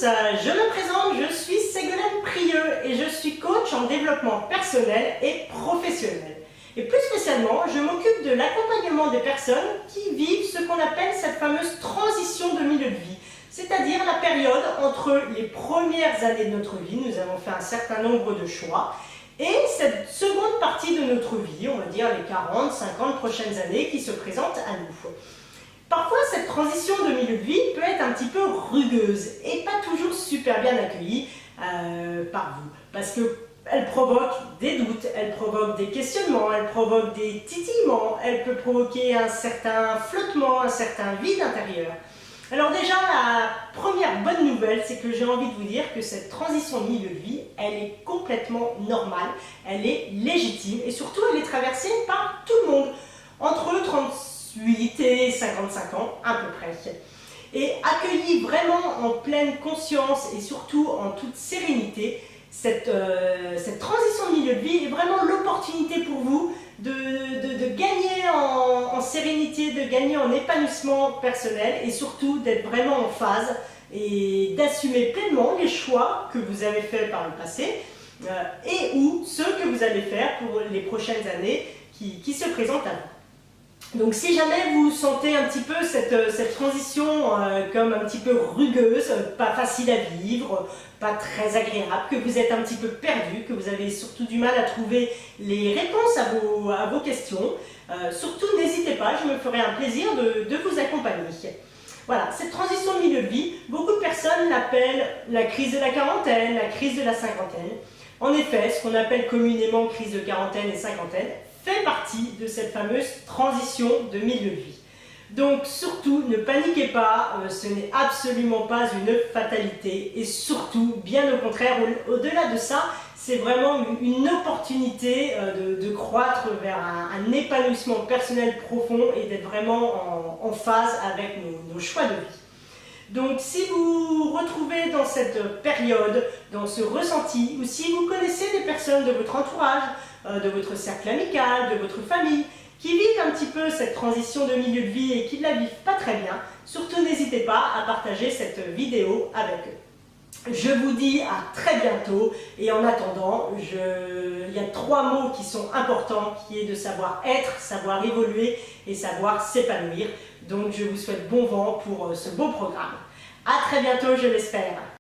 je me présente, je suis Ségolène Prieux et je suis coach en développement personnel et professionnel. Et plus spécialement, je m'occupe de l'accompagnement des personnes qui vivent ce qu'on appelle cette fameuse transition de milieu de vie, c'est-à-dire la période entre les premières années de notre vie, nous avons fait un certain nombre de choix, et cette seconde partie de notre vie, on va dire les 40, 50 prochaines années qui se présentent à nous. Parfois, cette transition de milieu de vie peut être un petit peu rugueuse et pas toujours super bien accueillie par vous, parce qu'elle provoque des doutes, elle provoque des questionnements, elle provoque des titillements, elle peut provoquer un certain flottement, un certain vide intérieur. Alors déjà, la première bonne nouvelle, c'est que j'ai envie de vous dire que cette transition de milieu de vie, elle est complètement normale, elle est légitime et surtout elle est traversée par tout le monde, entre 38 et 55 ans à peu près. Et accueillie vraiment en pleine conscience et surtout en toute sérénité, cette transition de milieu de vie est vraiment l'opportunité pour vous de gagner en sérénité, de gagner en épanouissement personnel et surtout d'être vraiment en phase et d'assumer pleinement les choix que vous avez faits par le passé et ou ceux que vous allez faire pour les prochaines années qui se présentent à vous. Donc si jamais vous sentez un petit peu cette transition comme un petit peu rugueuse, pas facile à vivre, pas très agréable, que vous êtes un petit peu perdu, que vous avez surtout du mal à trouver les réponses à vos questions, surtout n'hésitez pas, je me ferai un plaisir de vous accompagner. Voilà, cette transition de milieu de vie, beaucoup de personnes l'appellent la crise de la quarantaine, la crise de la cinquantaine. En effet, ce qu'on appelle communément crise de quarantaine et cinquantaine fait partie de cette fameuse transition de milieu de vie. Donc surtout, ne paniquez pas, ce n'est absolument pas une fatalité et surtout, bien au contraire, au-delà de ça, c'est vraiment une opportunité de croître vers un épanouissement personnel profond et d'être vraiment en phase avec nos choix de vie. Donc si vous vous retrouvez dans cette période, dans ce ressenti, ou si vous connaissez des personnes de votre entourage, de votre cercle amical, de votre famille, qui vivent un petit peu cette transition de milieu de vie et qui ne la vivent pas très bien, surtout n'hésitez pas à partager cette vidéo avec eux. Je vous dis à très bientôt et en attendant, il y a 3 mots qui sont importants, qui est de savoir être, savoir évoluer et savoir s'épanouir. Donc je vous souhaite bon vent pour ce beau programme. À très bientôt, je l'espère.